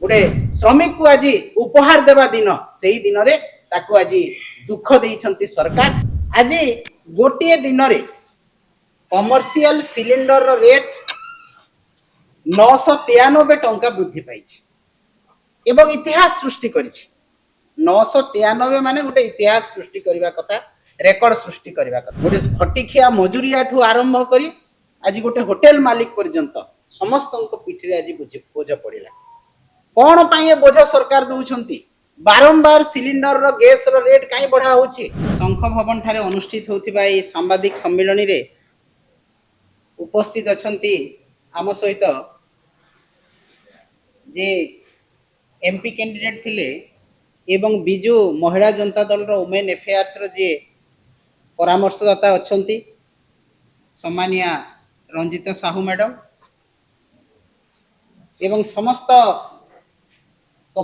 गोटे श्रमिक को आज उपहार देवा दिन से ही दिन रे ताकू आज दुख देइछंती सरकार। आज गोटे दिन रे कमर्शियल सिलिंडर रो रेट 993 टंका वृद्धि पाइछि एवं इतिहास सृष्टि करिछि। 993 माने गोटे इतिहास सृष्टि करबा कथा, रेकर्ड सृष्टि करबा कथा। गोटे खटिखिया मजुरिया ठू आरंभ करी आज गोटे होटेल मालिक पर्यंत समस्त पीठी आज बोझ पड़िला। कौन पाए बोझ सरकार दउछंती? बारंबार सिलिंडर रो गैस रो रेट काई बढ़ा होछि। शंख भवन ठारे अनुष्ठित होतिबा ए सांबादिक सम्मेलन रे उपस्थित अछंती आम सहित जे एमपी कैंडिडेट थिले एवं बिजु महिला जनता दल रो वुमेन अफेयर्स रो जे परामर्शदाता अछंती सम्मानिया रंजिता साहू मैडम एवं समस्त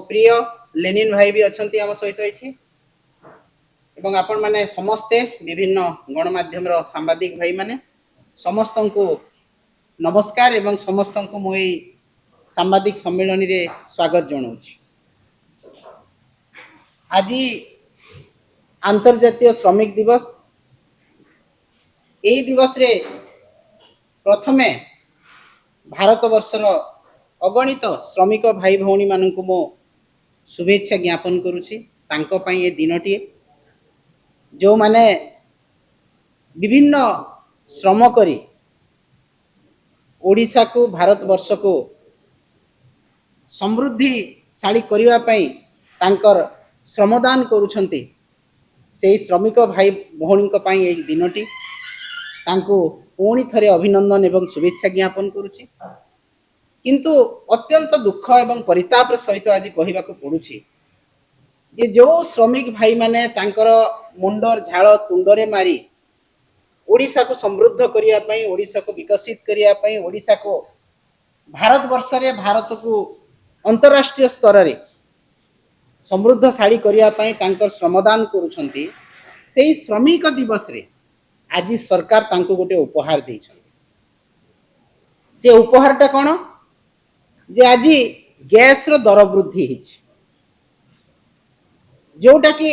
प्रिय लेनिन भाई भी अछंती आम सहित एठी एवं आपण माने समस्ते विभिन्न गणमाध्यम रो सांबादिक भाई माने समस्त को नमस्कार एवं समस्त को मु सांबादिक सम्मेलन रे स्वागत जनाऊछि। आज अंतर्जातीय श्रमिक दिवस। यही दिवस रे प्रथमे भारत वर्षर अगणित श्रमिक भाई भौणी मानकु मो शुभेच्छा ज्ञापन करुछि। तांको पई ए दिनटी जो माने विभिन्न श्रम करी ओडिशा को भारत वर्ष को समृद्धिशाली करिवा पई तांकर श्रमदान करुछंती। से श्रमिक भाई भौणी को पई ए दिनटी तांको पुणी थरे अभिनंदन एवं शुभेच्छा ज्ञापन करुछि। किंतु अत्यंत दुख एवं परिताप सहित आज कहवा पड़ुछि जे जो श्रमिक भाई माने तांकर मुंडर झाड़ तुंडरे मारी ओडिशा को समृद्ध करिया पई, ओडिशा को विकसित करिया पई, ओडिशा को भारत वर्ष रे भारत को अंतरराष्ट्रीय स्तर रे समृद्धशाली करिया पई तांकर श्रमदान करुछंती। सेही श्रमिक दिवस रे आज सरकार तांको गोटे उपहार देइछन। से उपहारटा कोन जे आज गैस रो दर वृद्धि हिच जोटा कि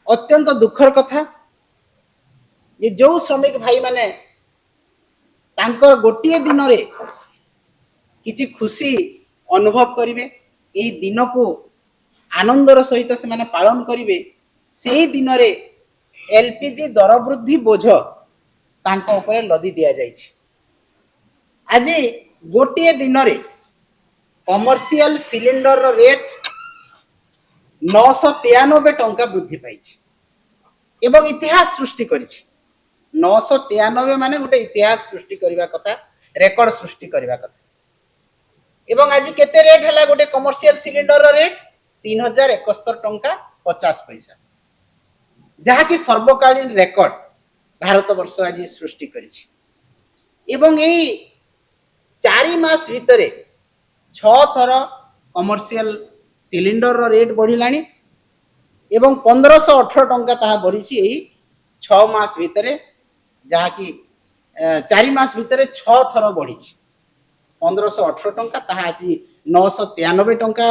अत्यंत दुखर कथा। जे जो श्रमिक भाई माने तांकर गोटे दिन रे किछि खुशी अनुभव करिवे, एई दिन को आनंदर सहित से माने पालन करिवे, सेही दिन रे एलपीजी दर वृद्धि बोझ तांको ऊपर लदी दिया जाइछि। आज गोटे दिन रे कमर्शियल सिलिंडर रो रेट 993 टंका वृद्धि पाइछि एवं इतिहास सृष्टि करिछि। 993 माने गोटे इतिहास सृष्टि करबा कथा, रेकर्ड सृष्टि करबा कथा। एवं आज केते रेट हला गोटे कमर्शियल सिलिंडर रो रेट 3071 टंका 50 पैसा, जहा कि सर्वकालीन रेकर्ड भारत वर्ष आज सृष्टि करिछि। एवं एई 4 मास भितरे 6 थर कमर्शियल सिलिंडर रो रेट बढ़िलानी एवं 1518 टंका ताहा बढ़िछि। एई 6 मास भितरे, जहा कि 4 मास भितरे 6 थर बढ़िछि। 1518 टंका ताहा आसी 993 टंका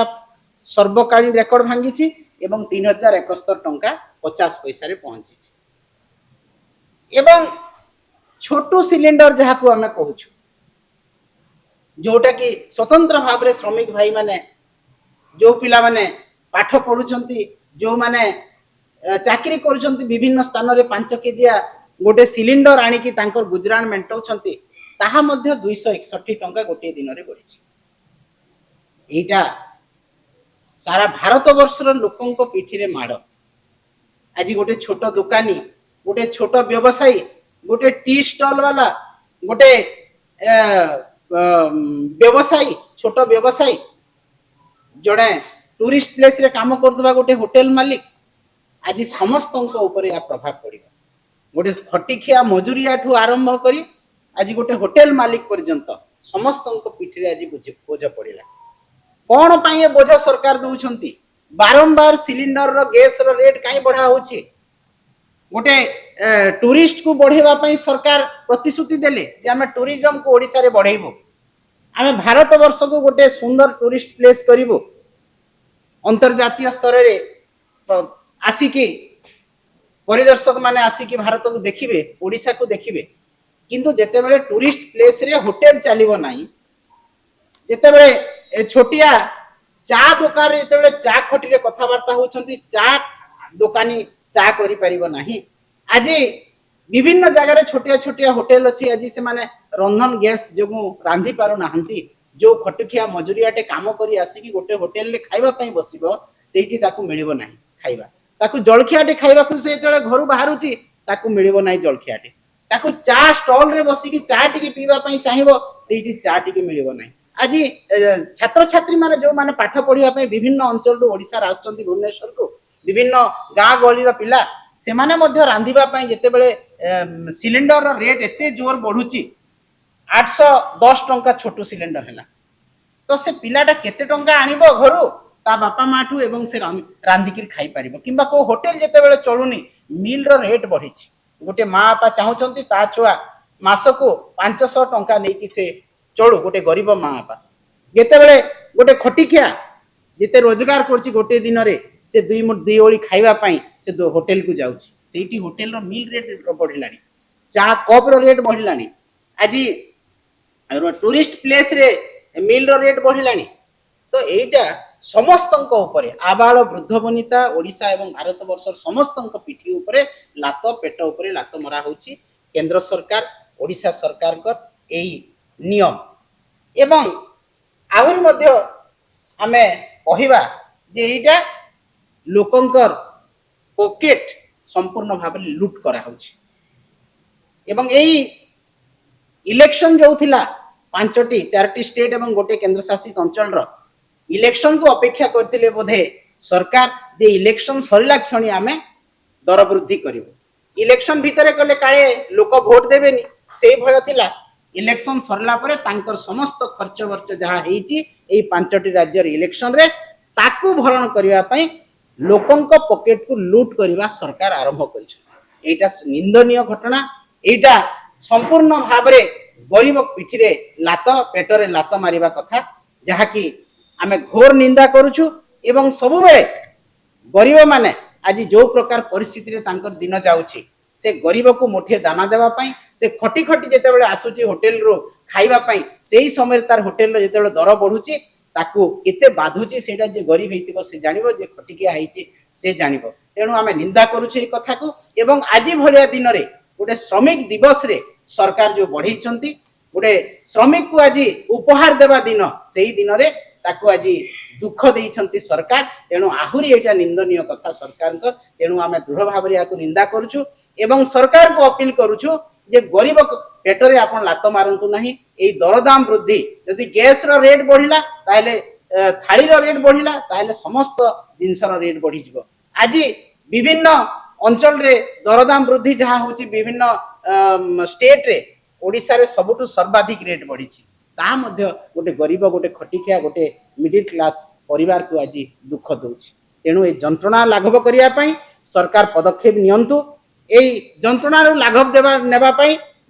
सर्वकालीन रेकर्ड भांगिछि एवं 3071 टंका 50 पैसा रे पहुंचिछि। एवं छोटू सिलिंडर जहा को हमें कहूछु, जोटा कि स्वतंत्र भाव रे श्रमिक भाई माने जो पिला माने पाठ पढुचंती, जो माने चाकरी करूचंती विभिन्न स्थान रे 5 केजिया गोटे सिलिंडर आनी कि तांकर गुजरान मेंटौचंती, ताहा मध्य 261 टंका गोटे दिन रे बढ़िछि। एटा सारा भारत वर्षर लोकन को पीठी रे माड़। आज गोटे छोट दुकानी, गोटे छोट व्यवसायी, गोटे टी स्टॉल वाला, गोटे व्यवसायी, छोट व्यवसायी, जड़े टूरिस्ट प्लेस रे काम करतबा गोटे होटेल मालिक, आज समस्त ऊपर या प्रभाव पड़िबा। गोटे खटिखिया मजुरिया ठू आरंभ करी आज गोटे होटेल मालिक पर्यंत समस्त पीठी रे आज बोझ पड़िला। कौन पाए बोझ सरकार दउछंती? बारंबार सिलिंडर रो गैस रो रेट काई बढ़ा होछि। गोटे टूरिस्ट को बढ़ेवा पई सरकार प्रतिश्रुति देले जे हमें टूरिज्म को ओडिसा रे बढ़ेबो, आमे भारत वर्ष को गोटे सुंदर टूरिस्ट प्लेस करिवो अंतर्जातीय स्तर रे आसिकी परिदर्शक माने आसिकी भारत को देखिबे ओडिशा को देखिबे किंतु जेतेबेले टूरिस्ट प्लेस रे होटल चलिबो नाही जेतेबेले छोटिया चा दुकान जेतेबेले चा खटी रे कथावार्ता होउछंती चा दुकानी चा करि परिबो नाही आज विभिन्न जगह छोटिया छोटिया होटल अच्छी आज से माने रंधन गैस जो रांधि पारु नाहंती जो खटुखिया मजुरियाटे काम करी आसिकी गोटे होटल रे खाइबा पई बसिबो सेठी ताकू मिलिबो नाही खाइबा ताकू जलखियाटे खाइबा को से जेतेबेले घरु बाहरुची ताकू मिलिबो नाही जलखियाटे ताकू चा स्टॉल रे बसिकी चा टिके पीबा पई चाहिबो सेठी चा टिके मिलिबो नाही आज छात्र छात्री माने जो माने पाठ पढिया पई विभिन्न अंचल रो ओडिसा राजचंदी भुवनेश्वर को विभिन्न गाँ गली रो पिला से माने मध्य रांधिबा पई जेतेबेले सिलिंडर रो रेट एते जोर बढ़ुची 810 टंका छोटू सिलिंडर हैला तो से पिलाटा केते टंका आनिबो घरु ता बापा माठू एवं से रांधिकिर खाई परिबो किंबा को होटल जेतेबेले चलुनी मील रो रेट बढ़िची गोटे माँ बापा चाहुचंती ता छुआ मासको 500 टंका नेकी से चलू गोटे गरीब माँ बापा जेतेबेले गोटे खटिकिया जेते रोजगार करछि गोटे दिन रे से दुई ओली खाइबा पई से होटल को जाउछि सेठी होटल रो मील रेट बढ़िलानी चा कप रो रेट बढ़िलानी आज टूरिस्ट प्लेस रे मील रो रेट बढ़िलानी तो एटा समस्तंक ऊपर आबाल वृद्ध वनिता ओडिशा एवं भारत वर्षर समस्तंक पिठी ऊपर लात पेट ऊपर लात मरा होछि केंद्र सरकार ओडिशा सरकार कर एई नियम एवं आहुर मध्य आमे कहिबा जे एटा लोकंकर पॉकेट संपूर्ण भाव लूट करा होछि एवं एई इलेक्शन जो थिला 4टी स्टेट एवं गोटे केंद्र शासित अंचल रो इलेक्शन को अपेक्षा करथिले बोधे सरकार जे इलेक्शन सरिला क्षणी आमे दर वृद्धि करिवो इलेक्शन भितरे कले काळे लोक वोट देबेनी से भय थिला इलेक्शन सरला परे तांकर समस्त खर्च वर्च जहा हेची एई 5टी राज्य रे इलेक्शन रे ताकू भरण करिवा पई लोकंक पॉकेट को लूट करिवा सरकार आरंभ करिछ एटा निंदनीय घटना एटा संपूर्ण भाबरे गरीब पिठिरे लात पेटरे लात मारिबा कथा जहा कि आमे घोर निंदा करूछु एवं सबु बेले गरीब माने आज जो प्रकार परिस्थिति रे तांकर दिन जाउछि से गरीब को मुठे दाना देवा पई से खटी खटी जेते बेले आसुची होटल रो खाइबा पई सेही समय तार होटल रो जेते बेले दर बढ़ुची ताकू केते बाधुची सेटा जे गरीब हेतिबो से जानिबो जे खटिकिया आइची से जानिबो तेणु आमे निंदा करूछु ए कथा को एवं आजि भलिया दिन रे गोटे श्रमिक दिवस रे सरकार जो बढ़ेइचंती गोटे श्रमिक को आज उपहार देवा दिन सेही दिन रे ताकू आज दुख देइछंती सरकार तेणु आहुरी एटा निंदनीय कथा सरकार कर तेणु आमे दृढ़ भाबरे याकू निंदा करूछु एवं सरकार को अपील करूछु जे गरीब पेटरे आपण लात मारंतु नाही एई दरदाम वृद्धि यदि गैस रो रेट बढ़िला ताले थाली रो रेट बढ़िला ताले समस्त जिंस रो रेट बढ़ी जिवो आज विभिन्न अंचल रे दरदाम वृद्धि जहा होची विभिन्न स्टेट रे ओडिसा रे सबुटु सर्वाधिक रेट बढ़ीची ता मध्य गोटे गरीब गोटे खटिखिया गोटे मिडिल क्लास परिवार को आज दुख दउची तेणु ए जंत्रणा लाघव करिया पई सरकार पदक्षेप नियंतु एई जंत्रणा रो लाघव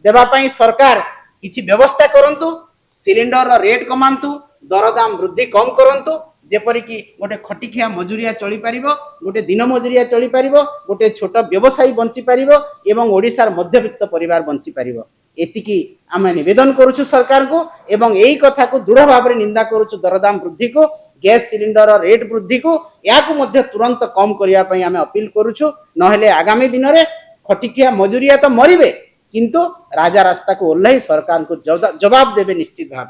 देवा पई सरकार किछि व्यवस्था करंतु सिलिंडर रो रेट कमांतु दरदाम वृद्धि कम करंतु जेपरि कि गोटे खटिखिया मजुरिया चली पारिबो गोटे दिन मजुरिया चली पारिबो गोटे छोट व्यवसायी बंची पारिबो एवं ओडिसार मध्यवित्त परिवार बंची पारिबो एतिकी आमे निवेदन करूछु सरकार को एवं एई कथा को दृढ़ भाबरे निंदा करूछु दरदाम वृद्धि को गैस सिलिंडर रेट वृद्धि को याकू मध्य तुरंत कम करिया पई आमे अपील करूछु नहेले आगामी दिन रे खटिखिया मजुरिया तो मरिबे किंतु राजा रास्ता को ओल्लाई सरकार को जवाब देबे निश्चित भाव।